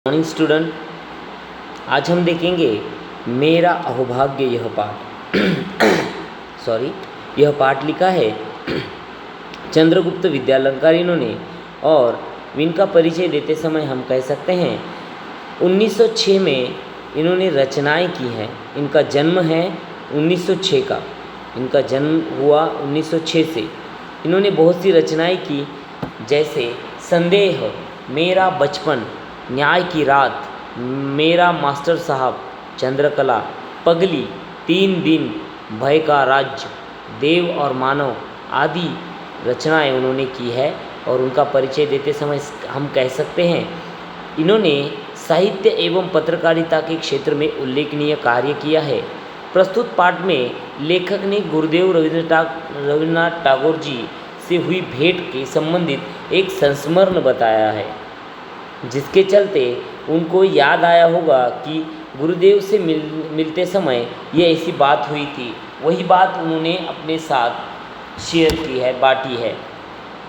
Morning student, आज हम देखेंगे मेरा अहोभाग्य यह पाठ। सॉरी, यह पाठ लिखा है चंद्रगुप्त विद्यालंकारियों ने और इनका परिचय देते समय हम कह सकते हैं 1906 में इन्होंने रचनाएं की हैं। इनका जन्म है 1906 का, इनका जन्म हुआ 1906 से। इन्होंने बहुत सी रचनाएं की, जैसे संदेह, मेरा बचपन, न्याय की रात, मेरा मास्टर साहब, चंद्रकला, पगली, 3 दिन, भय का राज्य, देव और मानव आदि रचनाएं उन्होंने की है। और उनका परिचय देते समय हम कह सकते हैं इन्होंने साहित्य एवं पत्रकारिता के क्षेत्र में उल्लेखनीय कार्य किया है। प्रस्तुत पाठ में लेखक ने गुरुदेव रविन्द्रनाथ टैगोर जी से हुई भेंट के संबंधित एक संस्मरण बताया है, जिसके चलते उनको याद आया होगा कि गुरुदेव से मिलते समय ये ऐसी बात हुई थी। वही बात उन्होंने अपने साथ शेयर की है, बांटी है।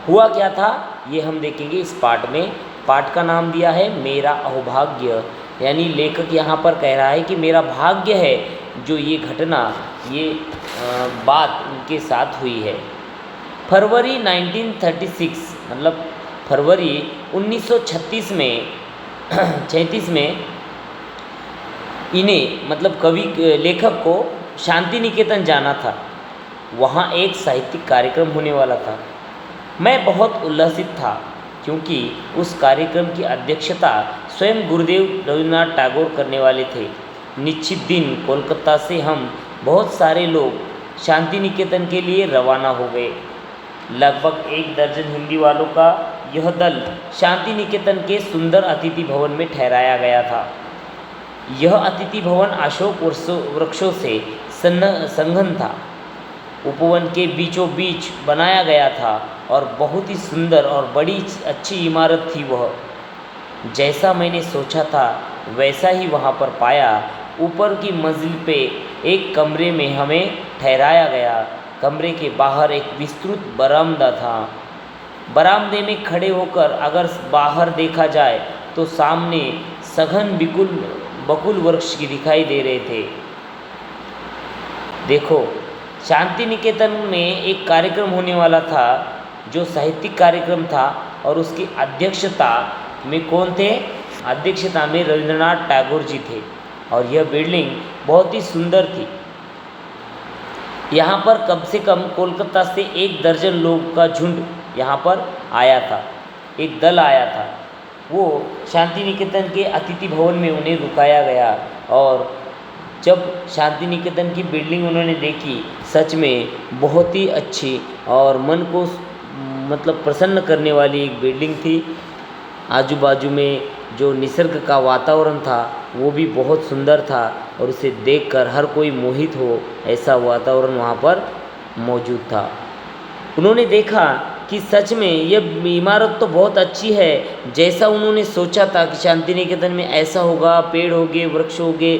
हुआ क्या था ये हम देखेंगे इस पाठ में। पाठ का नाम दिया है मेरा अहोभाग्य, यानी लेखक यहाँ पर कह रहा है कि मेरा भाग्य है जो ये घटना, ये बात उनके साथ हुई है। फरवरी 1936 मतलब फरवरी 1936 में 36 में इन्हें मतलब लेखक को शांति निकेतन जाना था। वहाँ एक साहित्यिक कार्यक्रम होने वाला था। मैं बहुत उल्लसित था, क्योंकि उस कार्यक्रम की अध्यक्षता स्वयं गुरुदेव रविन्द्रनाथ टैगोर करने वाले थे। निश्चित दिन कोलकाता से हम बहुत सारे लोग शांति निकेतन के लिए रवाना हो गए। लगभग 1 दर्जन हिंदी वालों का यह दल शांति निकेतन के सुंदर अतिथि भवन में ठहराया गया था। यह अतिथि भवन अशोक वृक्षों से संघन था। उपवन के बीचों बीच बनाया गया था और बहुत ही सुंदर और बड़ी अच्छी इमारत थी वह। जैसा मैंने सोचा था वैसा ही वहाँ पर पाया। ऊपर की मंजिल पे एक कमरे में हमें ठहराया गया। कमरे के बाहर एक विस्तृत बरामदा था। बरामदे में खड़े होकर अगर बाहर देखा जाए तो सामने सघन बकुल वृक्ष की दिखाई दे रहे थे। देखो, शांति निकेतन में एक कार्यक्रम होने वाला था जो साहित्यिक कार्यक्रम था, और उसकी अध्यक्षता में कौन थे? अध्यक्षता में रविन्द्रनाथ टैगोर जी थे। और यह बिल्डिंग बहुत ही सुंदर थी। यहाँ पर कम से कम कोलकाता से 1 दर्जन लोग का झुंड यहाँ पर आया था, एक दल आया था। वो शांति निकेतन के अतिथि भवन में उन्हें रुकाया गया। और जब शांति निकेतन की बिल्डिंग उन्होंने देखी, सच में बहुत ही अच्छी और मन को मतलब प्रसन्न करने वाली एक बिल्डिंग थी। आजू बाजू में जो निसर्ग का वातावरण था वो भी बहुत सुंदर था, और उसे देखकर हर कोई मोहित हो ऐसा वातावरण वहाँ पर मौजूद था। उन्होंने देखा कि सच में यह इमारत तो बहुत अच्छी है, जैसा उन्होंने सोचा था कि शांति निकेतन में ऐसा होगा, पेड़ होंगे, वृक्ष होंगे,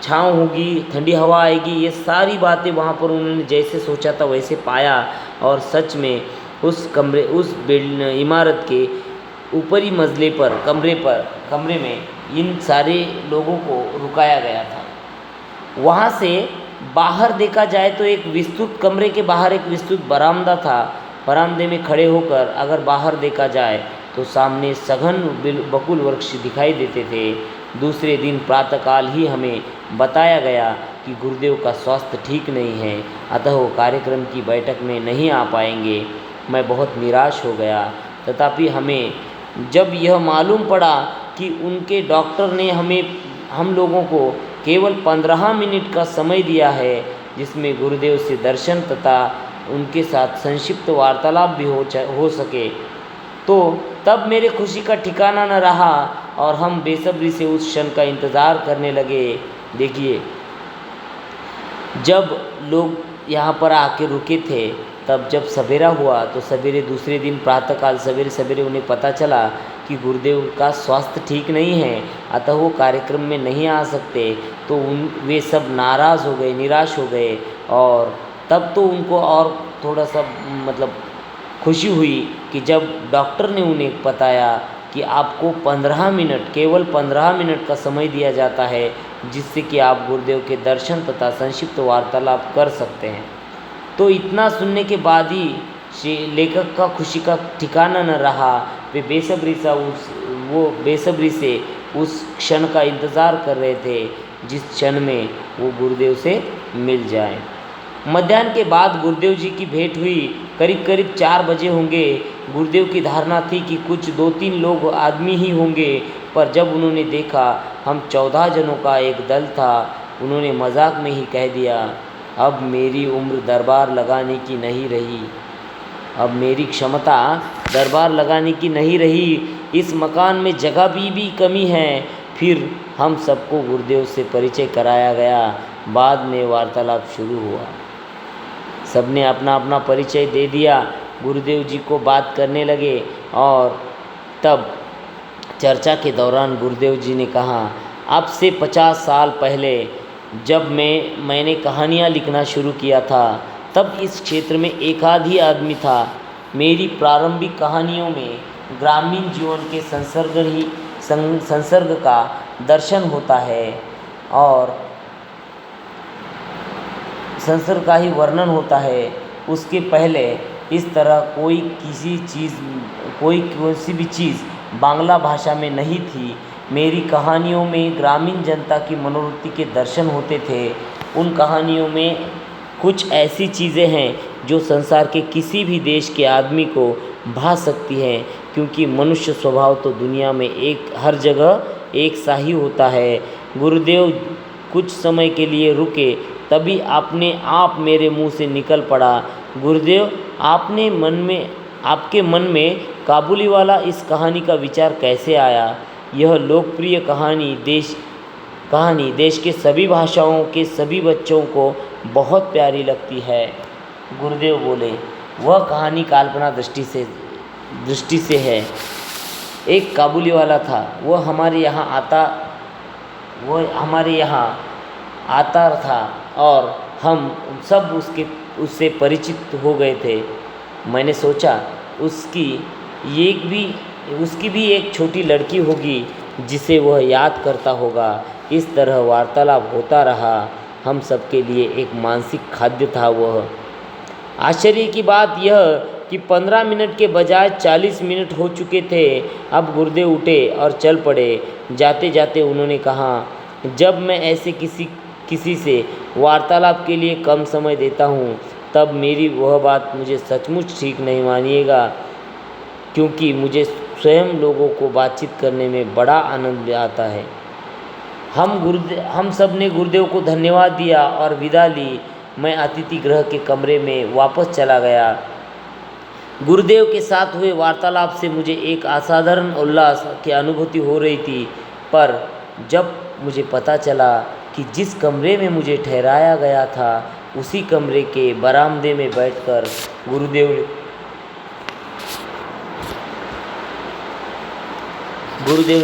छाँव होगी, ठंडी हवा आएगी। ये सारी बातें वहाँ पर उन्होंने जैसे सोचा था वैसे पाया। और सच में उस इमारत के ऊपरी मंजिले पर कमरे में इन सारे लोगों को रुकाया गया था। वहाँ से बाहर देखा जाए तो एक विस्तृत कमरे के बाहर एक विस्तृत बरामदा था। बरामदे में खड़े होकर अगर बाहर देखा जाए तो सामने सघन बकुल वृक्ष दिखाई देते थे। दूसरे दिन प्रातःकाल ही हमें बताया गया कि गुरुदेव का स्वास्थ्य ठीक नहीं है, अतः वो कार्यक्रम की बैठक में नहीं आ पाएंगे। मैं बहुत निराश हो गया। तथापि हमें जब यह मालूम पड़ा कि उनके डॉक्टर ने हम लोगों को केवल 15 मिनट का समय दिया है, जिसमें गुरुदेव से दर्शन तथा उनके साथ संक्षिप्त वार्तालाप भी हो सके, तो तब मेरे खुशी का ठिकाना न रहा और हम बेसब्री से उस क्षण का इंतज़ार करने लगे। देखिए, जब लोग यहाँ पर आके रुके थे, तब जब सवेरा हुआ तो सवेरे दूसरे दिन प्रातःकाल सवेरे उन्हें पता चला कि गुरुदेव का स्वास्थ्य ठीक नहीं है, अतः वो कार्यक्रम में नहीं आ सकते। तो वे सब नाराज़ हो गए, निराश हो गए। और तब तो उनको और थोड़ा सा मतलब खुशी हुई कि जब डॉक्टर ने उन्हें बताया कि आपको 15 मिनट, केवल 15 मिनट का समय दिया जाता है, जिससे कि आप गुरुदेव के दर्शन तथा संक्षिप्त वार्तालाप कर सकते हैं। तो इतना सुनने के बाद ही लेखक का खुशी का ठिकाना न रहा। वे बेसब्री से उस क्षण का इंतज़ार कर रहे थे जिस क्षण में वो गुरुदेव से मिल जाए। मध्याह्न के बाद गुरुदेव जी की भेंट हुई। करीब करीब 4 बजे होंगे। गुरुदेव की धारणा थी कि कुछ 2-3 लोग आदमी ही होंगे, पर जब उन्होंने देखा हम 14 जनों का एक दल था, उन्होंने मजाक में ही कह दिया, अब मेरी उम्र दरबार लगाने की नहीं रही, अब मेरी क्षमता दरबार लगाने की नहीं रही, इस मकान में जगह भी कमी है। फिर हम सबको गुरुदेव से परिचय कराया गया। बाद में वार्तालाप शुरू हुआ। सबने अपना अपना परिचय दे दिया, गुरुदेव जी को बात करने लगे। और तब चर्चा के दौरान गुरुदेव जी ने कहा, अब से 50 साल पहले जब मैंने कहानियाँ लिखना शुरू किया था, तब इस क्षेत्र में एक आध ही आदमी था। मेरी प्रारंभिक कहानियों में ग्रामीण जीवन के संसर्ग का दर्शन होता है और संसर्ग का ही वर्णन होता है। उसके पहले इस तरह कोई भी चीज़ बांग्ला भाषा में नहीं थी। मेरी कहानियों में ग्रामीण जनता की मनोवृत्ति के दर्शन होते थे। उन कहानियों में कुछ ऐसी चीज़ें हैं जो संसार के किसी भी देश के आदमी को भा सकती हैं, क्योंकि मनुष्य स्वभाव तो दुनिया में हर जगह एक सा ही होता है। गुरुदेव कुछ समय के लिए रुके, तभी अपने आप मेरे मुंह से निकल पड़ा, गुरुदेव आपके मन में काबुलीवाला इस कहानी का विचार कैसे आया? यह लोकप्रिय कहानी देश के सभी भाषाओं के सभी बच्चों को बहुत प्यारी लगती है। गुरुदेव बोले, वह कहानी काल्पना दृष्टि से है। एक काबुलीवाला था, वह हमारे यहाँ आता था और हम सब उससे परिचित हो गए थे। मैंने सोचा उसकी भी एक छोटी लड़की होगी जिसे वह याद करता होगा। इस तरह वार्तालाप होता रहा। हम सबके लिए एक मानसिक खाद्य था वह। आश्चर्य की बात यह कि 15 मिनट के बजाय 40 मिनट हो चुके थे। अब गुरुदेव उठे और चल पड़े। जाते जाते उन्होंने कहा, जब मैं ऐसे किसी से वार्तालाप के लिए कम समय देता हूँ, तब मेरी वह बात मुझे सचमुच ठीक नहीं मानिएगा, क्योंकि मुझे स्वयं लोगों को बातचीत करने में बड़ा आनंद आता है। हम सब ने गुरुदेव को धन्यवाद दिया और विदा ली। मैं अतिथि गृह के कमरे में वापस चला गया। गुरुदेव के साथ हुए वार्तालाप से मुझे एक असाधारण उल्लास की अनुभूति हो रही थी, पर जब मुझे पता चला कि जिस कमरे में मुझे ठहराया गया था, उसी कमरे के बरामदे में बैठकर गुरुदेव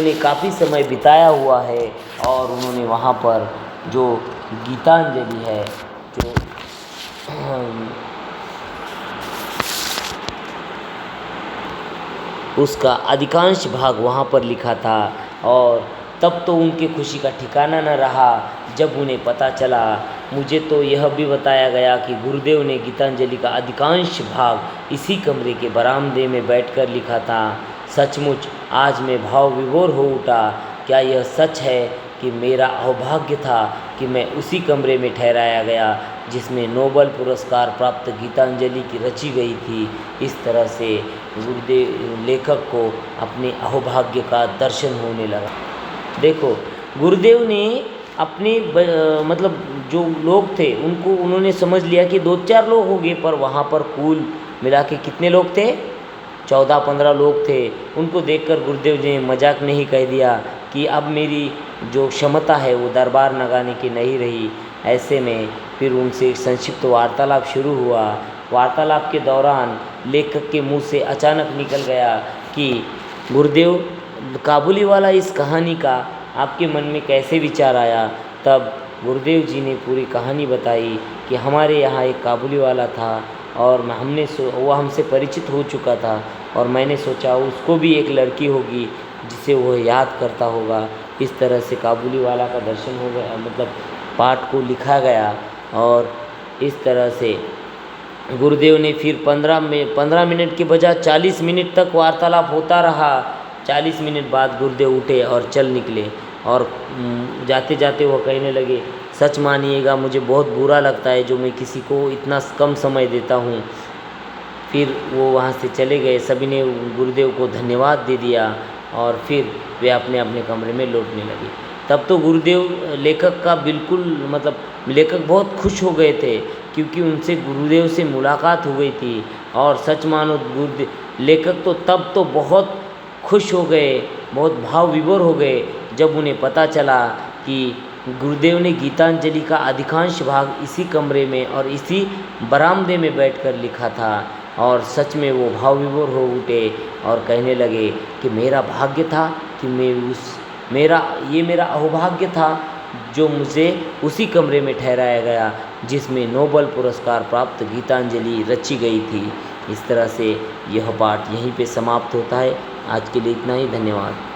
ने काफ़ी समय बिताया हुआ है और उन्होंने वहाँ पर जो गीतांजलि है, जो उसका अधिकांश भाग वहाँ पर लिखा था। और तब तो उनके खुशी का ठिकाना न रहा जब उन्हें पता चला। मुझे तो यह भी बताया गया कि गुरुदेव ने गीतांजलि का अधिकांश भाग इसी कमरे के बरामदे में बैठकर लिखा था। सचमुच आज मैं भाव विभोर हो उठा। क्या यह सच है कि मेरा अभाग्य था कि मैं उसी कमरे में ठहराया गया जिसमें नोबेल पुरस्कार प्राप्त गीतांजलि की रची गई थी। इस तरह से गुरुदेव लेखक को अपने अहोभाग्य का दर्शन होने लगा। देखो, गुरुदेव ने अपने जो लोग थे उन्होंने समझ लिया कि 2-4 लोग होंगे, पर वहाँ पर कुल मिला के कितने लोग थे? 14-15 लोग थे। उनको देखकर गुरुदेव ने मजाक नहीं कह दिया कि अब मेरी जो क्षमता है वो दरबार लगाने की नहीं रही। ऐसे में फिर उनसे संक्षिप्त वार्तालाप शुरू हुआ। वार्तालाप के दौरान लेखक के मुंह से अचानक निकल गया कि गुरुदेव, काबुलीवाला इस कहानी का आपके मन में कैसे विचार आया? तब गुरुदेव जी ने पूरी कहानी बताई कि हमारे यहाँ एक काबुलीवाला था और वो हमसे परिचित हो चुका था। और मैंने सोचा उसको भी एक लड़की होगी जिसे वो याद करता होगा। इस तरह से काबुलीवाला का दर्शन हो गया, मतलब पाठ को लिखा गया। और इस तरह से गुरुदेव ने फिर 15 मिनट के बजाय 40 मिनट तक वार्तालाप होता रहा। 40 मिनट बाद गुरुदेव उठे और चल निकले। और जाते जाते वो कहने लगे, सच मानिएगा मुझे बहुत बुरा लगता है जो मैं किसी को इतना कम समय देता हूँ। फिर वो वहाँ से चले गए, सभी ने गुरुदेव को धन्यवाद दे दिया और फिर वे अपने अपने कमरे में लौटने लगे। तब तो गुरुदेव लेखक का बिल्कुल मतलब लेखक बहुत खुश हो गए थे, क्योंकि उनसे गुरुदेव से मुलाकात हो गई थी। और सच मानो गुरुदेव लेखक तो तब तो बहुत खुश हो गए, बहुत भाव विभोर हो गए जब उन्हें पता चला कि गुरुदेव ने गीतांजलि का अधिकांश भाग इसी कमरे में और इसी बरामदे में बैठकर लिखा था। और सच में वो भाव विभोर हो उठे और कहने लगे कि मेरा भाग्य था कि मेरा अहोभाग्य था जो मुझे उसी कमरे में ठहराया गया जिसमें नोबेल पुरस्कार प्राप्त गीतांजलि रची गई थी। इस तरह से यह पाठ यहीं पे समाप्त होता है। आज के लिए इतना ही, धन्यवाद।